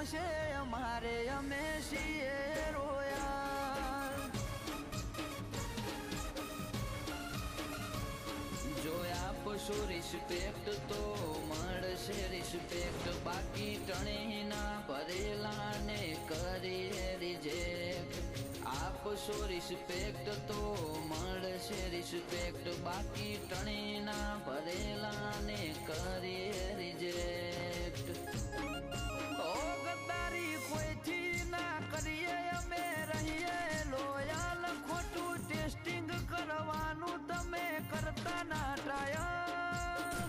છે અમારે અમે છીએ રોયલ જો આપશો રિસ્પેક્ટ તો મળશે રિસ્પેક્ટ બાકી ટણીના ભરેલા ને કરીએ રિજેક્ટ આપશો રિસ્પેક્ટ તો મળશે રિસ્પેક્ટ બાકી ટણીના ભરેલા ને કરીએ રિજેક્ટ ઓ ગદ્દારી કોઈથી ના કરીએ અમે રહીએ લોયલ ખોટું ટેસ્ટિંગ કરવાનું તમે કરતા ના ટ્રાયલ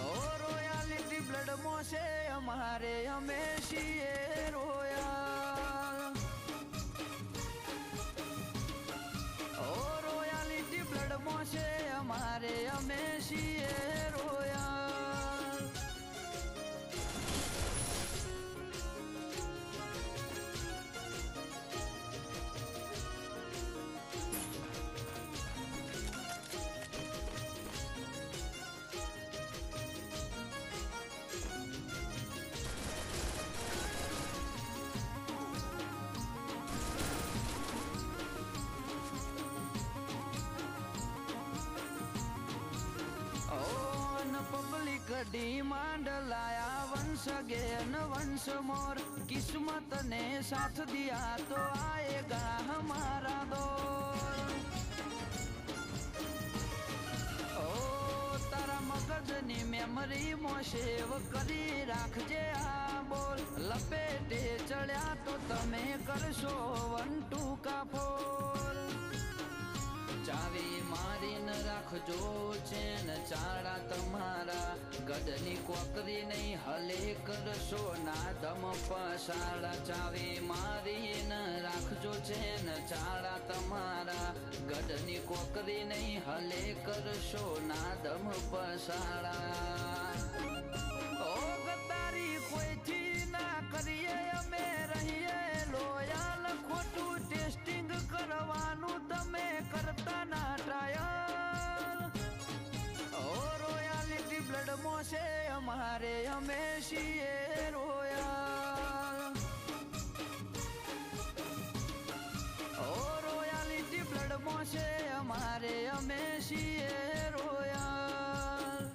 ઓ રોયાલિટી બ્લડમાં છે અમારે અમે છીએ રોયલ ઓ રોયાલિટી બ્લડમાં છે અમારે અમે છીએ રોયલ પબ્લિક ડિમાન્ડ લાયા વંશ અગેન વંશ મોર કિસ્મત ને સાથ દિયા તો આએગા હમારા દોર ઓ તારા મગજની મેમરી માં સેવ કરી રાખજે આ બોલ લપેટે ચડ્યા તો તમે કરશો 1 2 કાફોલ ચાવી મારીને રાખજો ચેન ચાળા તમારા ગઢની કોકરી નહીં હલે કરશો ના દમ પસાડા ચાવી મારીને રાખજો ચેન ચાળા તમારા ગઢની કોકરી નહીં હલે કરશો ના દમ પસાડા ઓ ગદ્દારી કોઈથી ના કરીએ અમે રહીએ લોયલ ખોટું ટેસ્ટિંગ કરવાનું તમે કરતા ના ટ્રાયલ ઓ રોયાલિટી બ્લડમાં છે અમારે અમે છીએ રોયલ ઓ રોયાલિટી બ્લડમાં છે અમારે અમે છીએ રોયલ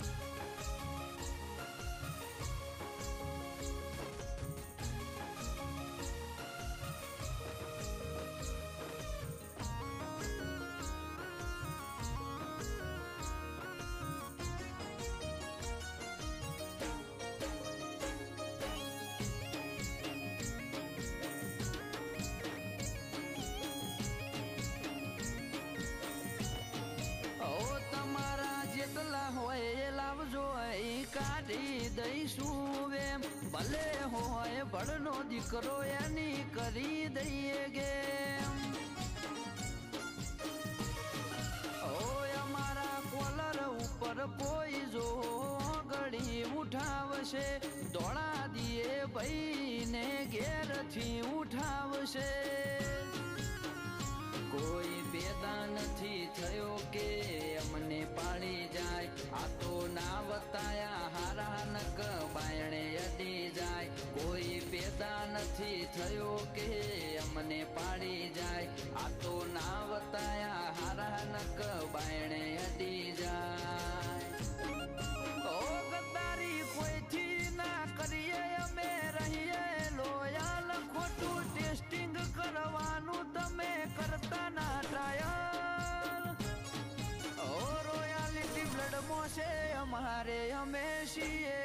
જેટલા હોય એ લાવજો એ કાઢી દઈશું એમ ભલે હોય ભળનો દીકરો એની કરી દઈએ ગેમ ઓ અમારા કોલર ઉપર કોઈ જો ઘડી ઉઠાવશે દોડા દીએ ભાઈને ઘેરથી ઉઠાવશે કોઈ પેદા નથી થયો કે અમને પાડી જાય આ તો ના વતાયા હારા નક બાયણે અડી જાય કોઈ પેદા નથી થયો કે અમને પાડી જાય આ તો ના વતાયા હારા નક બાયણે અડી જાય ઓ ગદ્દારી કોઈથી ના કરીએ અમે રહીએ લોયલ ખોટું ટેસ્ટિંગ કરવાનું તમે કરતા ના ટ્રાયલ ઓ રોયાલિટી બ્લડમાં છે અમારે અમે છીએ